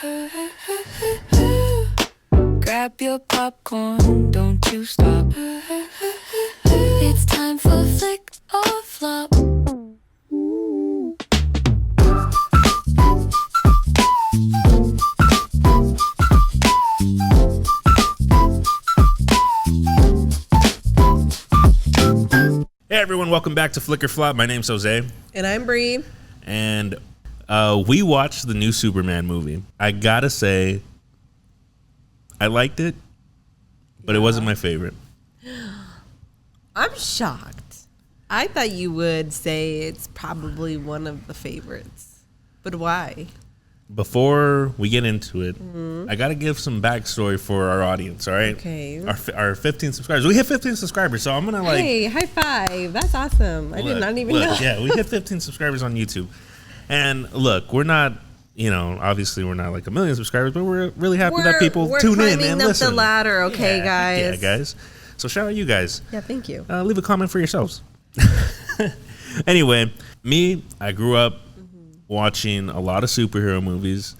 Grab your popcorn, don't you stop. It's time for Flick or Flop. Hey everyone, welcome back to Flick or Flop. My name's Jose. And I'm Bree. And we watched the new Superman movie. I gotta say, I liked it, but it wasn't my favorite. I'm shocked. I thought you would say it's probably one of the favorites. But why? Before we get into it, I gotta give some backstory for our audience, all right? Okay. Our 15 subscribers. We hit 15 subscribers, so I'm gonna Hey, high five. That's awesome. I did not even know. Yeah, we hit 15 subscribers on YouTube. And look, we're not, obviously we're not like a million subscribers, but we're really happy that people tune in and listen. We're climbing up the ladder, okay, guys? Yeah, guys. So shout out you guys. Yeah, thank you. Leave a comment for yourselves. Anyway, I grew up watching a lot of superhero movies.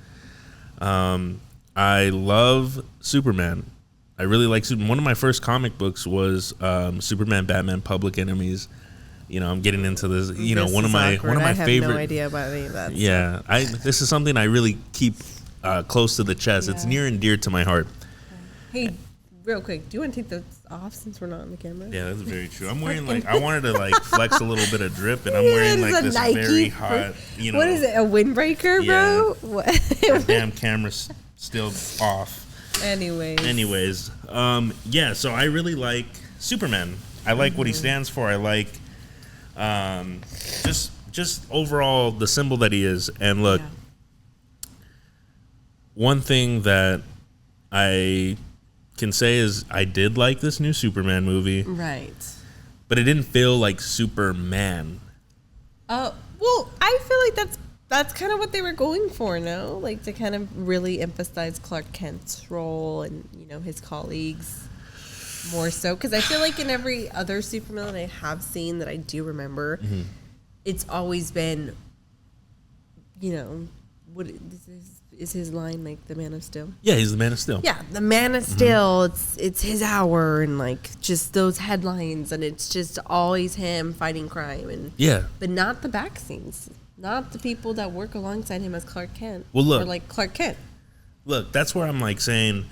I love Superman. I really like Superman. One of my first comic books was Superman, Batman, Public Enemies. I'm getting into this. One of my favorite. I have no idea about any of that. Yeah, this is something I really keep close to the chest. Yeah. It's near and dear to my heart. Hey, real quick, do you want to take this off since we're not on the camera? Yeah, that's very true. I'm wearing I wanted to flex a little bit of drip, and I'm wearing this Nike very hot. What is it? A windbreaker, bro? Yeah. What? Damn camera's still off. Anyways, yeah. So I really like Superman. I like what he stands for. I like just overall the symbol that he is. And look, one thing that I can say is I did like this new Superman movie. Right. But it didn't feel like Superman. Well, I feel like that's kind of what they were going for, no? Like to kind of really emphasize Clark Kent's role and, his colleagues more so. Because I feel like in every other Superman that I have seen that I do remember, it's always been, what is his line like the Man of Steel? Yeah, he's the Man of Steel. Yeah, the Man of Steel. It's his hour and like just those headlines, and it's just always him fighting crime and but not the back scenes, not the people that work alongside him as Clark Kent. Well, look, or like Clark Kent. Look, that's where I'm saying.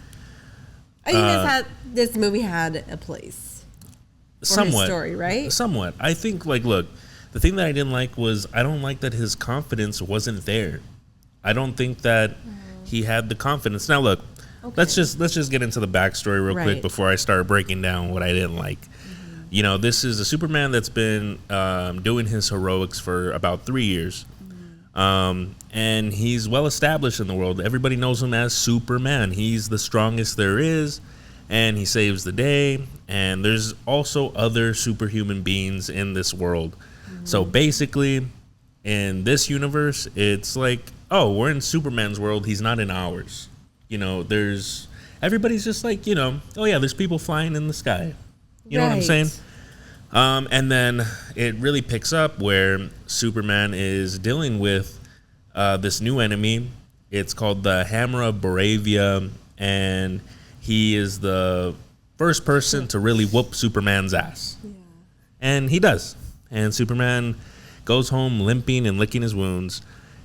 I think this movie had a place. Somewhat. His story, right? Somewhat. I think look, the thing that I didn't like was I don't like that his confidence wasn't there. I don't think that he had the confidence. Now, look, let's just get into the backstory real quick before I start breaking down what I didn't like. This is a Superman that's been doing his heroics for about 3 years. And he's well established in the world. Everybody knows him as Superman. He's the strongest there is, and he saves the day. And there's also other superhuman beings in this world. So basically, in this universe, it's like, oh, we're in Superman's world. He's not in ours. Everybody's just like, oh yeah, there's people flying in the sky. You know what I'm saying? And then it really picks up where Superman is dealing with this new enemy. It's called the Hammer of Baravia, and he is the first person to really whoop Superman's ass. Yeah. And he does. And Superman goes home limping and licking his wounds.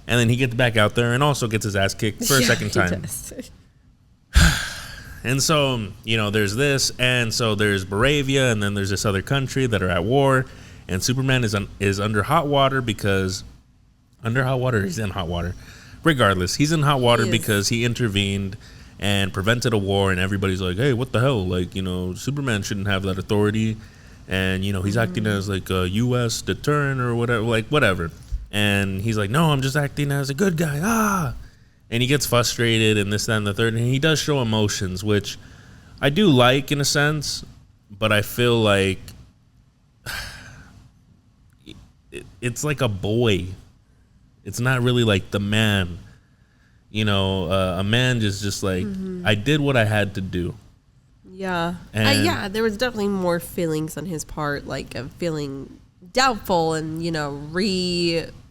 And then he gets back out there and also gets his ass kicked for a second time. And so, there's this. And so there's Baravia. And then there's this other country that are at war. And Superman is under hot water because... Under hot water? He's in hot water. Regardless, he's in hot water because he intervened and prevented a war. And everybody's like, hey, what the hell? Superman shouldn't have that authority. And, he's acting as like a U.S. deterrent or whatever. Whatever. And he's like, no, I'm just acting as a good guy. And he gets frustrated and this, that, and the third. And he does show emotions, which I do like in a sense. But I feel like it's like a boy. It's not really like the man. A man just like, I did what I had to do. Yeah. There was definitely more feelings on his part, like of feeling doubtful and,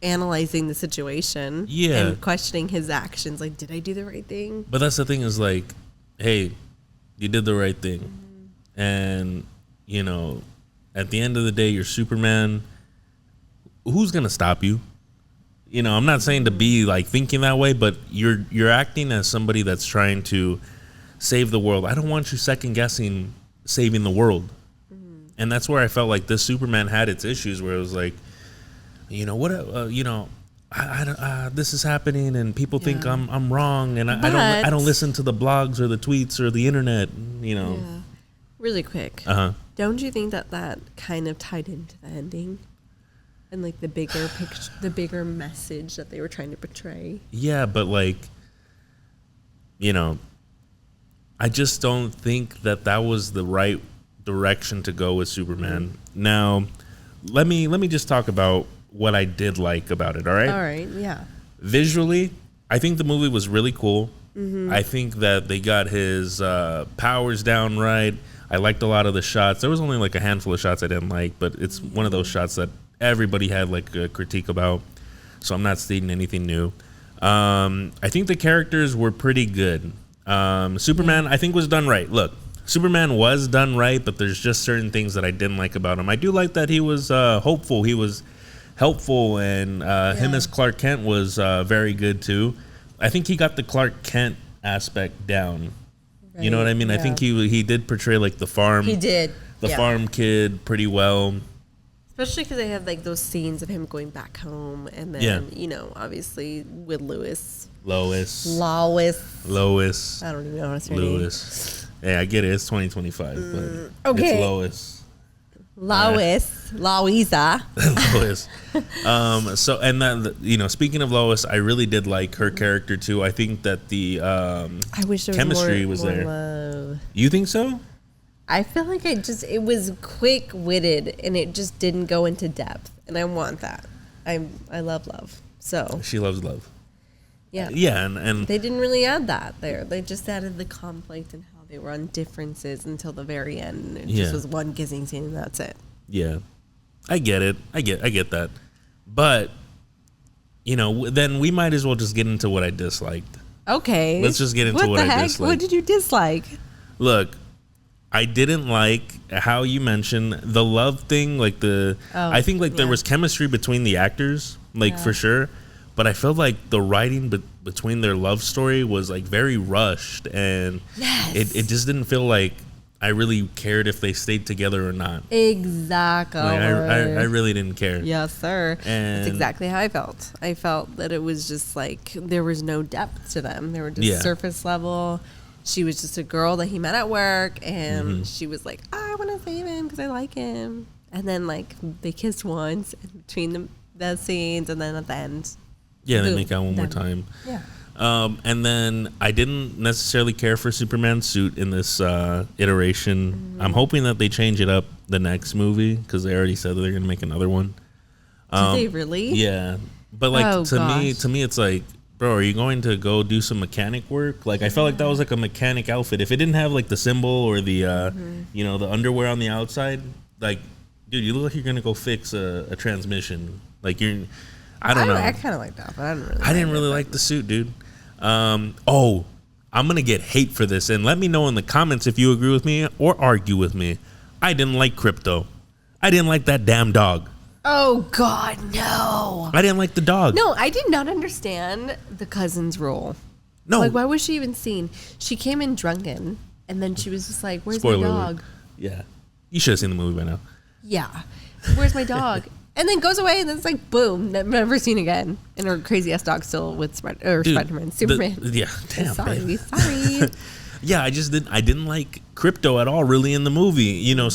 analyzing the situation. Yeah. And questioning his actions. Like, did I do the right thing? But that's the thing is like, hey, you did the right thing. Mm-hmm. And, you know, at the end of the day, you're Superman. Who's going to stop you? You know, I'm not saying to be like thinking that way, but you're acting as somebody that's trying to save the world. I don't want you second guessing saving the world. Mm-hmm. And that's where I felt like this Superman had its issues, where it was like, you know what, you know, this is happening and people think I'm wrong, and I don't listen to the blogs or the tweets or the internet, you know. Yeah. Really quick. Don't you think that kind of tied into the ending? And like the bigger picture, the bigger message that they were trying to portray. Yeah, but like, you know, I just don't think that was the right direction to go with Superman. Mm-hmm. Now, let me just talk about what I did like about it. All right. All right. Yeah. Visually, I think the movie was really cool. Mm-hmm. I think that they got his powers down right. I liked a lot of the shots. There was only like a handful of shots I didn't like, but it's one of those shots that everybody had like a critique about, so I'm not stating anything new. I think the characters were pretty good. Superman, I think, was done right. Look, Superman was done right, but there's just certain things that I didn't like about him. I do like that he was hopeful, he was helpful, and him as Clark Kent was very good too. I think he got the Clark Kent aspect down. Right. You know what I mean? Yeah. I think he did portray like the farm. He did. The farm kid pretty well. Especially because they have like those scenes of him going back home, and then you know, obviously with Lois. I don't even know how to say Lois. Yeah, I get it. It's 2025, but okay. It's Lois. Louisa. Lois. So, and that, you know, speaking of Lois, I really did like her character too. I think that the I wish there chemistry was there. Love. You think so? I feel like it was quick-witted and it just didn't go into depth, and I want that. I love love. So she loves love. Yeah. Yeah, and they didn't really add that there. They just added the conflict and how they were on differences until the very end. It just was one kissing scene and that's it. Yeah. I get it. I get that. But you know, then we might as well just get into what I disliked. Okay. Let's just get into what I disliked. What did you dislike? Look, I didn't like how you mentioned the love thing, like I think like there was chemistry between the actors, like for sure, but I felt like the writing between their love story was like very rushed, and it just didn't feel like I really cared if they stayed together or not. Exactly. Like, I really didn't care. Yes, sir. And that's exactly how I felt. I felt that it was just like there was no depth to them. They were just surface level. She was just a girl that he met at work, and she was like, I want to save him because I like him. And then, like, they kissed once in between the scenes, and then at the end. Yeah, they make out one more time. Yeah. And then I didn't necessarily care for Superman's suit in this iteration. I'm hoping that they change it up the next movie, because they already said that they're going to make another one. Did they really? Yeah. But, like, to me, it's like, bro, are you going to go do some mechanic work? Like, I felt like that was like a mechanic outfit. If it didn't have like the symbol or the, you know, the underwear on the outside, like, dude, you look like you're gonna go fix a transmission. Like I don't know. I kind of like that, but I didn't really like the suit, dude. I'm gonna get hate for this, and let me know in the comments if you agree with me or argue with me. I didn't like Crypto. I didn't like that damn dog. Oh, God, no. I didn't like the dog. No, I did not understand the cousin's role. No. Like, why was she even seen? She came in drunken, and then she was just like, where's Spoiler my dog? alert. Yeah. You should have seen the movie by now. Yeah. Where's my dog? And then goes away, and then it's like, boom, never seen again. And her crazy-ass dog still with Spider-Man, Superman. Damn. Sorry. Yeah, I didn't like Crypto at all, really, in the movie. You know,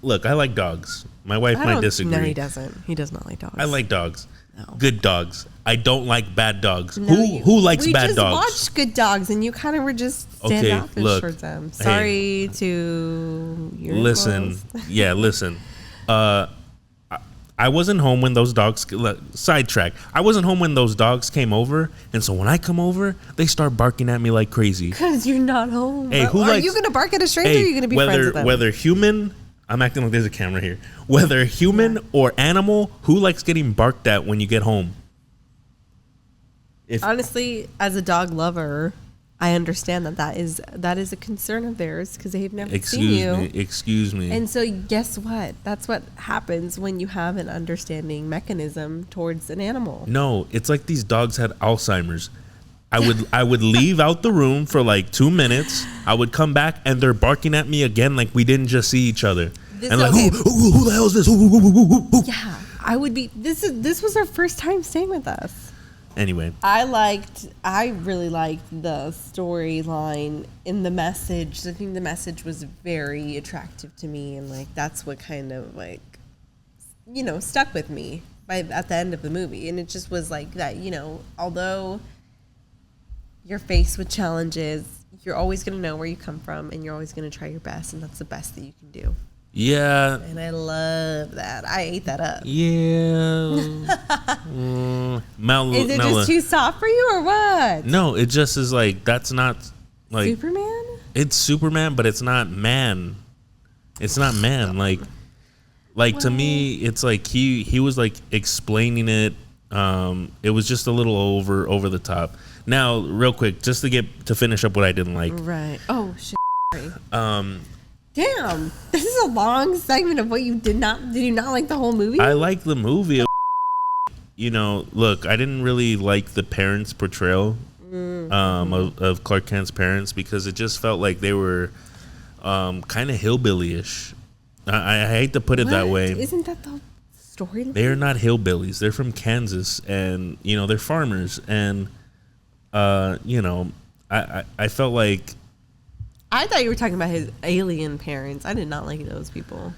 look, I like dogs. My wife might disagree. No, he doesn't. He does not like dogs. I like dogs. No. Good dogs. I don't like bad dogs. No, who likes bad dogs? We just watched Good Dogs, and you kind of were just standoffish towards them. Sorry to your listen. Yeah, listen. I wasn't home when those dogs. Sidetrack. I wasn't home when those dogs came over, and so when I come over, they start barking at me like crazy. Because you're not home. Hey, are you going to bark at a stranger? Or are you going to be friends with them? Whether human, I'm acting like there's a camera here. Whether human or animal, who likes getting barked at when you get home? Honestly, as a dog lover, I understand that is a concern of theirs because they've never seen you. Excuse me. And so guess what? That's what happens when you have an understanding mechanism towards an animal. No, it's like these dogs had Alzheimer's. I would leave out the room for like 2 minutes. I would come back and they're barking at me again like we didn't just see each other. And like, who the hell is this? Who? Yeah, I would be. This was our first time staying with us. Anyway, I really liked the storyline in the message. I think the message was very attractive to me, and like that's what kind of like, stuck with me at the end of the movie. And it just was like that, although you're faced with challenges, you're always going to know where you come from, and you're always going to try your best, and that's the best that you can do. yeah. And I love that. I ate that up. Yeah. Is it just too soft for you or what? No, it just is like, that's not like Superman? It's Superman, but it's not man. It's not man. Like to me, it's like he was like explaining it. It was just a little over the top. Now, real quick, just to finish up what I didn't like. Right. Oh shit. Sorry. Damn, this is a long segment of what you did you not like the whole movie? I like the movie. Look, I didn't really like the parents' portrayal of Clark Kent's parents because it just felt like they were kind of hillbilly-ish. I hate to put it that way. Isn't that the story? They're not hillbillies. They're from Kansas, and they're farmers. And I felt like. I thought you were talking about his alien parents. I did not like those people.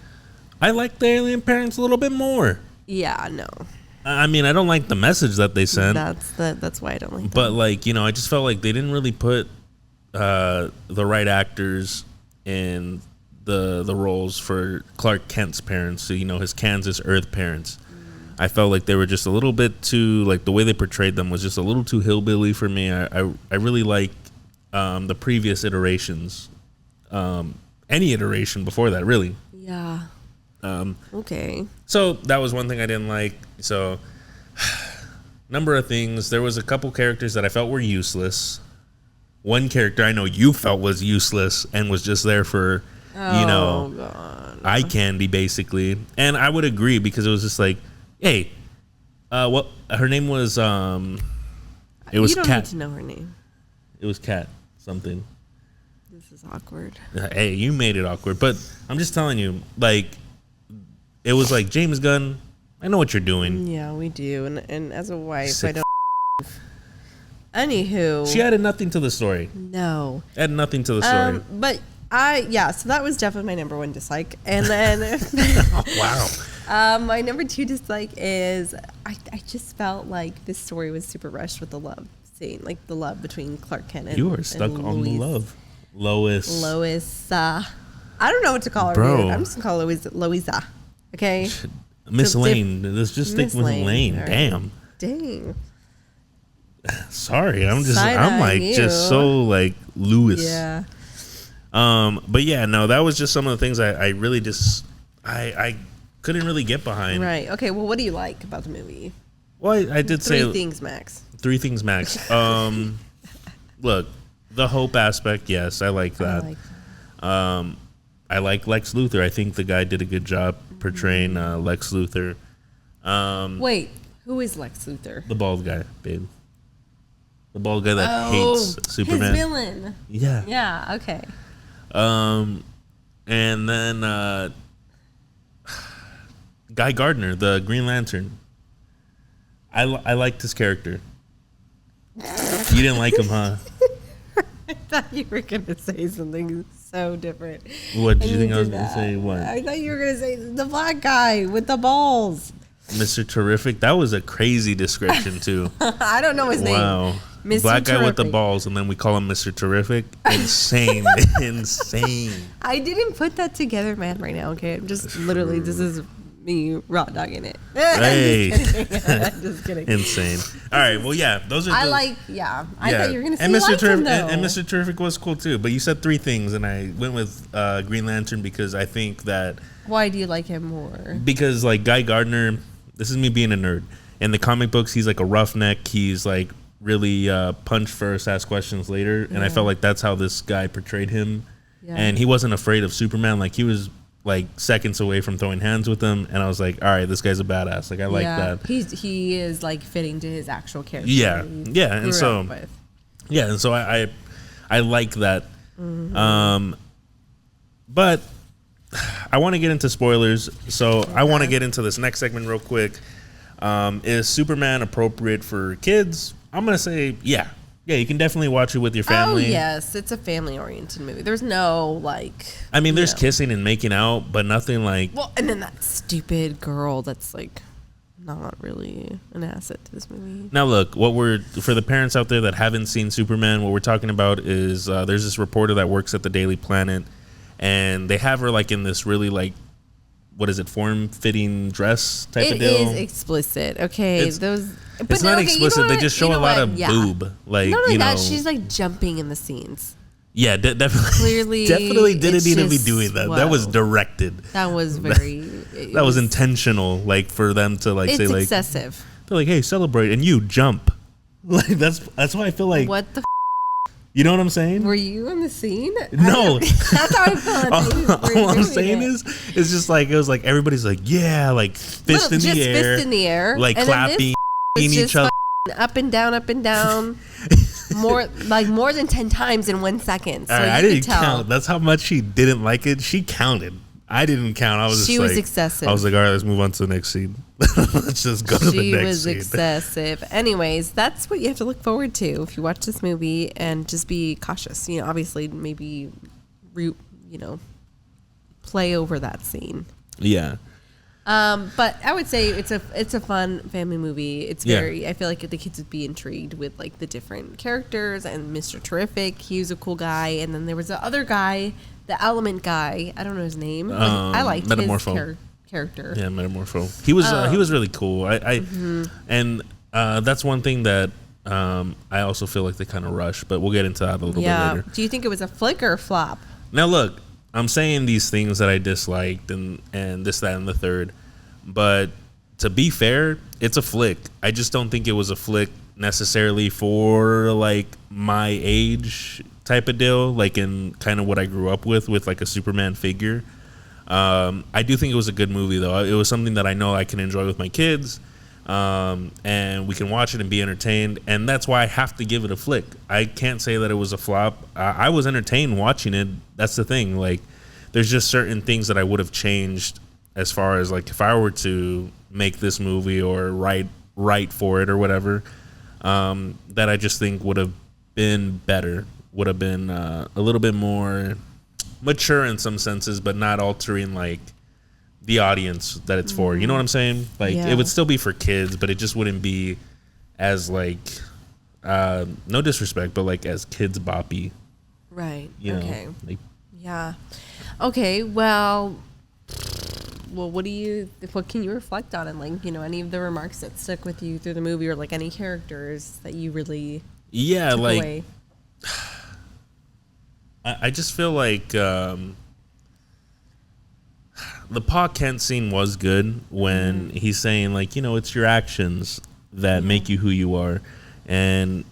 I like the alien parents a little bit more. Yeah, no. I mean, I don't like the message that they sent. That's why I don't like them. But I just felt like they didn't really put the right actors in the roles for Clark Kent's parents, so his Kansas Earth parents. I felt like they were just a little bit too, like the way they portrayed them was just a little too hillbilly for me. I really liked the previous iterations, any iteration before that, really. Yeah. Okay. So that was one thing I didn't like. So, number of things. There was a couple characters that I felt were useless. One character I know you felt was useless and was just there for, God. eye candy, basically. And I would agree because it was just like, hey, her name was, it was You don't Kat. need to know her name. It was Kat something. This is awkward. Hey, you made it awkward. But I'm just telling you, like, it was like, James Gunn, I know what you're doing. Yeah, we do. And as a wife, Sick I don't. Anywho. She added nothing to the story. No. Added nothing to the story. But so that was definitely my number one dislike. And then. Wow. My number two dislike is I just felt like this story was super rushed with the love scene, like the love between Clark Kent and You are stuck on the love. Lois. I don't know what to call her. Bro. Dude. I'm just gonna call her Louisa. Okay. Miss Lane. Let's just stick Miss with Lane. Lane. Right. Damn. Dang. Sorry, I'm Side-eyeing like you. just so like Lewis. Yeah. But yeah, no, that was just some of the things I really just I couldn't really get behind. Right. Okay. Well, what do you like about the movie? Well, I did say Three things, Max. 3 things max. Look, the hope aspect, yes, I like that. I like Lex Luthor. I think the guy did a good job portraying Lex Luthor. Wait, who is Lex Luthor? The bald guy, babe. The bald guy that hates Superman. His villain. Yeah. Yeah. Okay. And then Guy Gardner, the Green Lantern. I liked his character. You didn't like him, huh? I thought you were gonna say something so different. What did And you think I was did gonna say? What? I thought you were gonna say the black guy with the balls. Mr. Terrific. That was a crazy description too. I don't know his name. Wow. Mr. Black guy with the Terrific. balls, and then we call him Mr. Terrific. Insane. Insane. I didn't put that together, man. Right now, okay. I'm just literally. This is me raw dogging it. Hey. I'm just kidding. Insane. All right. Well, yeah. Those are. I thought you were gonna say Mr. Terrific. And Mr. Terrific was cool too. But you said 3 things, and I went with Green Lantern because I think that. Why do you like him more? Because like Guy Gardner, this is me being a nerd. In the comic books, he's like a roughneck. He's like really punch first, ask questions later, and I felt like that's how this guy portrayed him. Yeah. And he wasn't afraid of Superman. Like he was like seconds away from throwing hands with him, and I was like, all right, this guy's a badass. Like I like that. He is like fitting to his actual character. Yeah, and so I like that. Mm-hmm. But I want to get into spoilers, so I want to get into this next segment real quick. Is Superman appropriate for kids? I'm gonna say yeah. You can definitely watch it with your family. Oh yes, it's a family-oriented movie. There's no like. I mean, there's kissing and making out, but nothing like. Well, and then that stupid girl that's like not really an asset to this movie. Now look, for the parents out there that haven't seen Superman, what we're talking about is there's this reporter that works at the Daily Planet, and they have her like in this really like, what is it, form-fitting dress type of deal. It is explicit. Okay, it's not explicit. They just show a lot of boob. Like, not only that, she's like jumping in the scenes. Yeah, definitely. Clearly, definitely didn't need to be doing that. That was directed. That was very. That was intentional. Like for them to like say like. It's excessive. They're like, hey, celebrate, and you jump. Like that's why I feel like. What the. You know what I'm saying? Were you in the scene? No. That's how I felt. All I'm saying is, it's just like, it was like, everybody's like, yeah, like fist in the air. Like and clapping each other. Up and down. more than 10 times in 1 second. So all right, I didn't count. That's how much she didn't like it. She counted. I didn't count. She was excessive. I was like, all right, let's move on to the next scene. Let's just go to the next scene. She was excessive. Anyways, that's what you have to look forward to if you watch this movie, and just be cautious. You know, obviously, maybe, play over that scene. Yeah. But I would say it's a fun family movie. It's very. I feel like the kids would be intrigued with like the different characters, and Mr. Terrific. He was a cool guy, and then there was the other guy. The Element guy, I don't know his name. But I liked his character. Yeah, Metamorpho. He was really cool. And that's one thing that I also feel like they kind of rush, but we'll get into that a little bit later. Do you think it was a flick or a flop? Now look, I'm saying these things that I disliked and this, that, and the third, but to be fair, it's a flick. I just don't think it was a flick necessarily for like my age type of deal, like in kind of what I grew up with like a Superman figure. I do think it was a good movie though. It was something that I know I can enjoy with my kids, and we can watch it and be entertained, and that's why I have to give it a flick. I can't say that it was a flop. I was entertained watching it. That's the thing. Like, there's just certain things that I would have changed as far as like if I were to make this movie or write for it or whatever, that I just think would have been better. Would have been a little bit more mature in some senses, but not altering like the audience that it's for. You know what I'm saying? Like it would still be for kids, but it just wouldn't be as like no disrespect, but like as kids boppy. Right. You know, okay. like, yeah. Okay. Well, what can you reflect on, and like, any of the remarks that stuck with you through the movie, or like any characters that you really took away? I just feel like the Pa Kent scene was good when he's saying like, it's your actions that make you who you are, and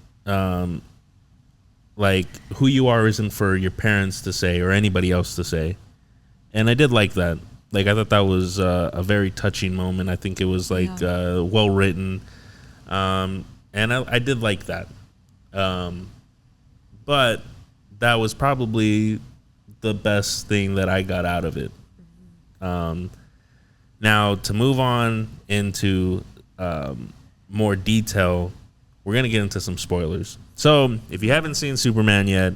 like who you are isn't for your parents to say or anybody else to say. And I did like that. Like I thought that was a very touching moment. I think it was like well written, and I did like that. But that was probably the best thing that I got out of it. Now, to move on into more detail, we're going to get into some spoilers. So, if you haven't seen Superman yet,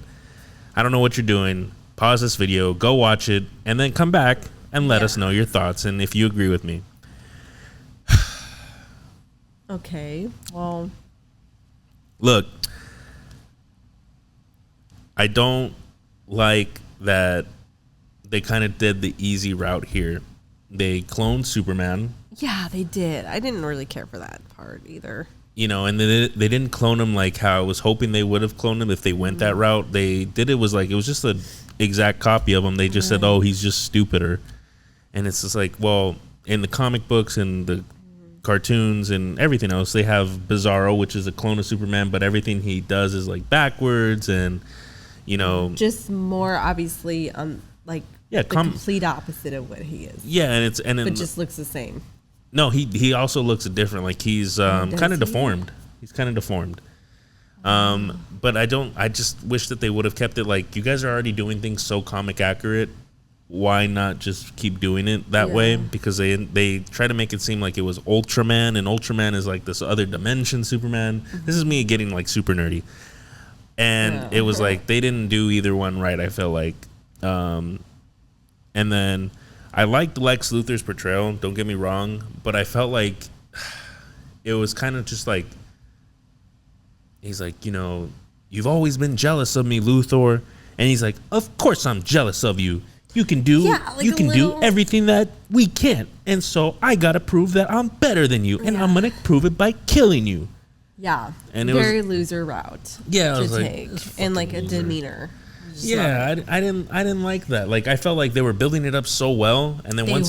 I don't know what you're doing. Pause this video, go watch it, and then come back and let us know your thoughts and if you agree with me. Okay, well... Look, I don't like that they kind of did the easy route here. they cloned Superman. Yeah, they did. I didn't really care for that part either. You know, and they didn't clone him like how I was hoping they would have cloned him if they went that route. They did it was like it was just an exact copy of him. They just said, "Oh, he's just stupider," and it's just like, well, in the comic books and the cartoons and everything else, they have Bizarro, which is a clone of Superman, but everything he does is like backwards, and you know, just more obviously like yeah, the complete opposite of what he is. Yeah, and but just looks the same. No, he also looks different. Like he's kind of deformed. He's kind of deformed. But I just wish that they would have kept it like, you guys are already doing things so comic accurate. Why not just keep doing it that way? Because they try to make it seem like it was Ultraman, and Ultraman is like this other dimension Superman. This is me getting like super nerdy. And it was like they didn't do either one right, I felt like. And then I liked Lex Luthor's portrayal, don't get me wrong, but I felt like it was kind of just like, he's like, you know, you've always been jealous of me, Luthor. And he's like, of course I'm jealous of you. You can do do everything that we can't. And so I got to prove that I'm better than you. And I'm going to prove it by killing you. Yeah. And it very was, loser route. Yeah, to take. And like a demeanor. Yeah, I didn't like that. Like I felt like they were building it up so well, and then once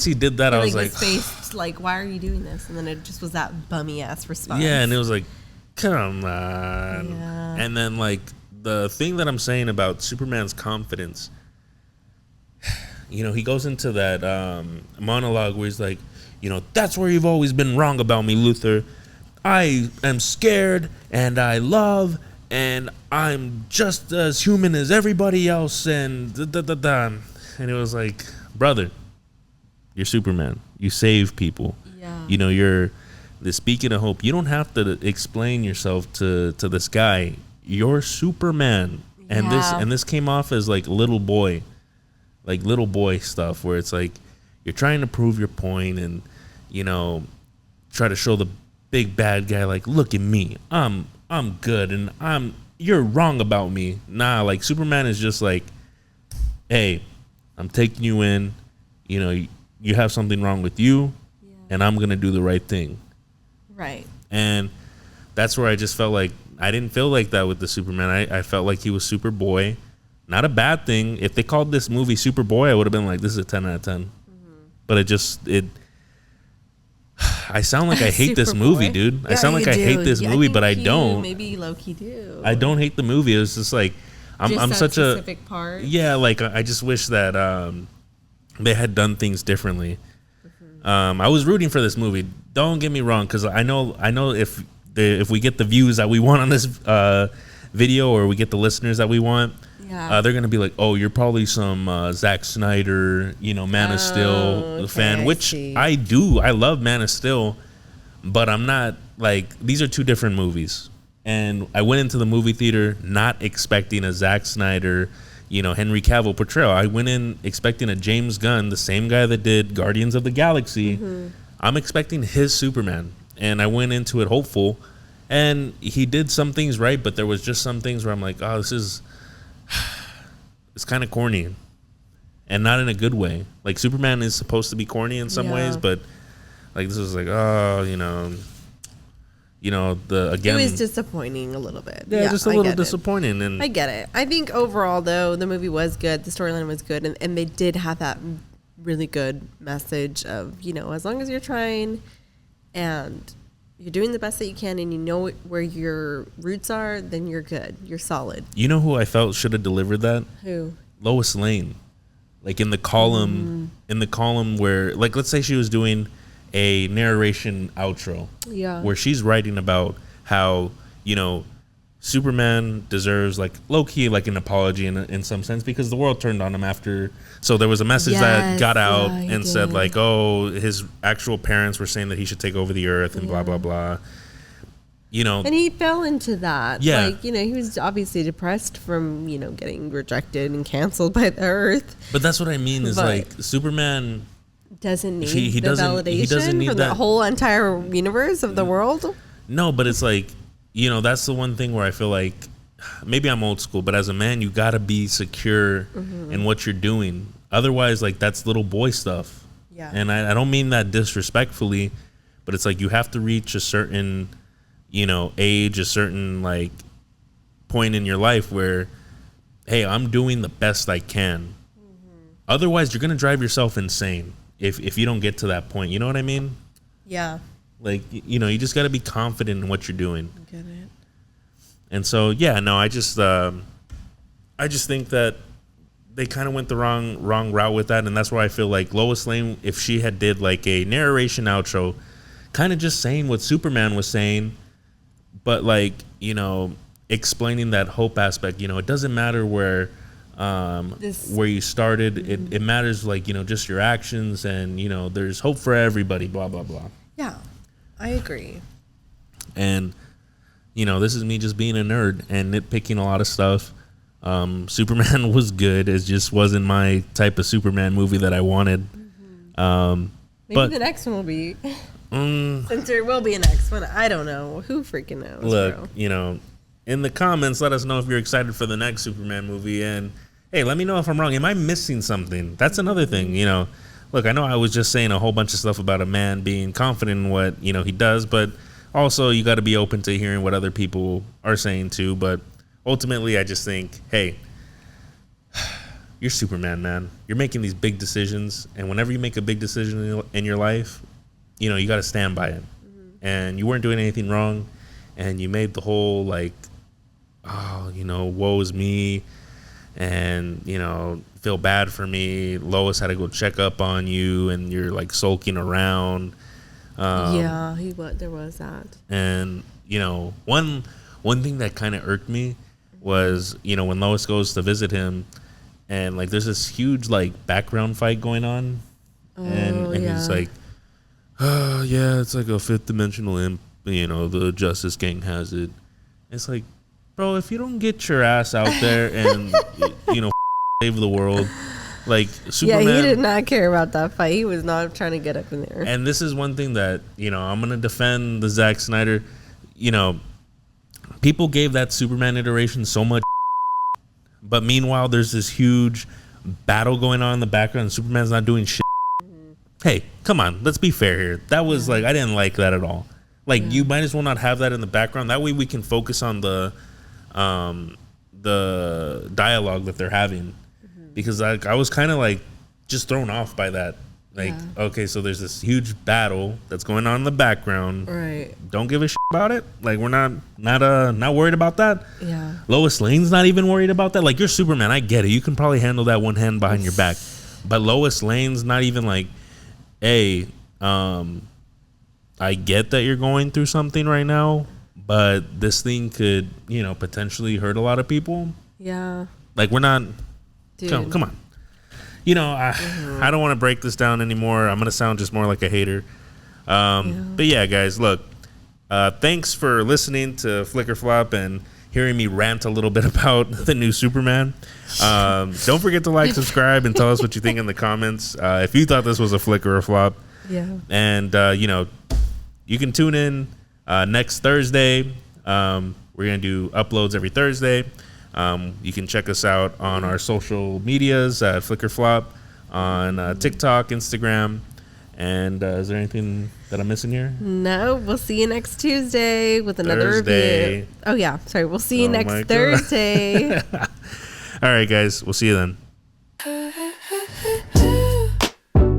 he did that, I was like, faced like, why are you doing this? And then it just was that bummy ass response. Yeah, and it was like, come on. Yeah. And then like the thing that I'm saying about Superman's confidence, you know, he goes into that monologue where he's like, you know, that's where you've always been wrong about me, Luthor. I am scared and I love. And I'm just as human as everybody else, and and it was like, brother, you're Superman. You save people. Yeah. You know, you're the speaking of hope. You don't have to explain yourself to this guy. You're Superman, and this came off as like little boy stuff, where it's like you're trying to prove your point, and you know, try to show the big bad guy like, look at me, I'm good, and you're wrong about me. Nah, like Superman is just like, hey, I'm taking you in, you know, you have something wrong with you, and I'm gonna do the right thing. Right. And that's where I just felt like I didn't feel like that with the Superman. I felt like he was Superboy. Not a bad thing. If they called this movie Superboy, I would have been like, this is a 10 out of 10. But I sound like I hate this movie, dude. I sound like I hate this movie, but I don't. Maybe low-key do. I don't hate the movie. It was just like I'm such a specific part. Yeah, like I just wish that they had done things differently. I was rooting for this movie. Don't get me wrong, because I know if we get the views that we want on this video, or we get the listeners that we want, they're gonna be like, oh, you're probably some Zack Snyder, you know, Man of Steel fan, which I do. I love Man of Steel, but I'm not like, these are two different movies. And I went into the movie theater not expecting a Zack Snyder, you know, Henry Cavill portrayal. I went in expecting a James Gunn, the same guy that did Guardians of the Galaxy. I'm expecting his Superman, and I went into it hopeful, and he did some things right, but there was just some things where I'm like, oh, it's kind of corny, and not in a good way. Like Superman is supposed to be corny in some ways, but like this was like, oh, you know, it was disappointing a little bit. Yeah, just a little disappointing. And I get it. I think overall, though, the movie was good. The storyline was good, and they did have that really good message of, you know, as long as you're trying and you're doing the best that you can, and you know where your roots are, then you're good. You're solid. You know who I felt should have delivered that? Who? Lois Lane. Like in the column, where, like, let's say she was doing a narration outro, where she's writing about how, you know, Superman deserves, like, low-key, like an apology in some sense, because the world turned on him after. So there was a message that got out and said, like, oh, his actual parents were saying that he should take over the earth and blah, blah, blah. You know. And he fell into that. Yeah. Like, you know, he was obviously depressed from, you know, getting rejected and canceled by the earth. But that's what I mean is, like, Superman doesn't need the validation from the whole entire universe of the world. No, but it's like, you know, that's the one thing where I feel like maybe I'm old school, but as a man, you got to be secure in what you're doing. Otherwise, like, that's little boy stuff. Yeah. And I don't mean that disrespectfully, but it's like you have to reach a certain, age, a certain like point in your life where, hey, I'm doing the best I can. Otherwise, you're going to drive yourself insane if you don't get to that point. You know what I mean? Yeah. Like, you just got to be confident in what you're doing. Get it. And so, yeah, no, I just think that they kind of went the wrong route with that. And that's why I feel like Lois Lane, if she had did like a narration outro, kind of just saying what Superman was saying, but like, explaining that hope aspect, it doesn't matter where you started. It matters like, just your actions and, there's hope for everybody, blah, blah, blah. Yeah, I agree. And, this is me just being a nerd and nitpicking a lot of stuff. Superman was good. It just wasn't my type of Superman movie that I wanted. Maybe the next one will be. Since there will be a next one. I don't know. Who freaking knows? Look, bro? In the comments, let us know if you're excited for the next Superman movie. And, hey, let me know if I'm wrong. Am I missing something? That's another thing, Look, I know I was just saying a whole bunch of stuff about a man being confident in what, he does. But also, you got to be open to hearing what other people are saying, too. But ultimately, I just think, hey, you're Superman, man. You're making these big decisions. And whenever you make a big decision in your life, you got to stand by it. And you weren't doing anything wrong. And you made the whole, like, woe is me. And, feel bad for me. Lois had to go check up on you. And you're, like, sulking around. Yeah, there was that. And, one thing that kind of irked me was, when Lois goes to visit him. And, like, there's this huge, like, background fight going on. And he's like, oh, yeah, it's like a fifth dimensional imp. The Justice Gang has it. It's like, bro, if you don't get your ass out there and, save the world, like, Superman. Yeah, he did not care about that fight. He was not trying to get up in there. And this is one thing that, I'm going to defend the Zack Snyder. People gave that Superman iteration so much. But meanwhile, there's this huge battle going on in the background and Superman's not doing shit. Hey, come on, let's be fair here. That was like, I didn't like that at all. Like, you might as well not have that in the background. That way we can focus on the dialogue that they're having. Because I was kind of like just thrown off by that. Like, okay, so there's this huge battle that's going on in the background. Right. Don't give a shit about it. Like, we're not worried about that. Yeah. Lois Lane's not even worried about that. Like, you're Superman. I get it. You can probably handle that one hand behind your back. But Lois Lane's not even like, hey, I get that you're going through something right now, but this thing could, potentially hurt a lot of people. Yeah. Like, we're not. Dude. Come on. I don't want to break this down anymore. I'm going to sound just more like a hater. But yeah, guys, look. Thanks for listening to Flicker Flop and hearing me rant a little bit about the new Superman. Don't forget to like, subscribe, and tell us what you think in the comments. If you thought this was a flicker or flop. Yeah. And, you can tune in next Thursday. We're going to do uploads every Thursday. You can check us out on our social medias at Flicker Flop, on TikTok, Instagram. And is there anything that I'm missing here? No, we'll see you next Tuesday with another Thursday. review. Oh, yeah. Sorry. We'll see you next Thursday. All right, guys. We'll see you then.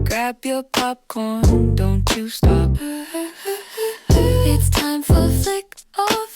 Grab your popcorn, don't you stop. It's time for Flick Off.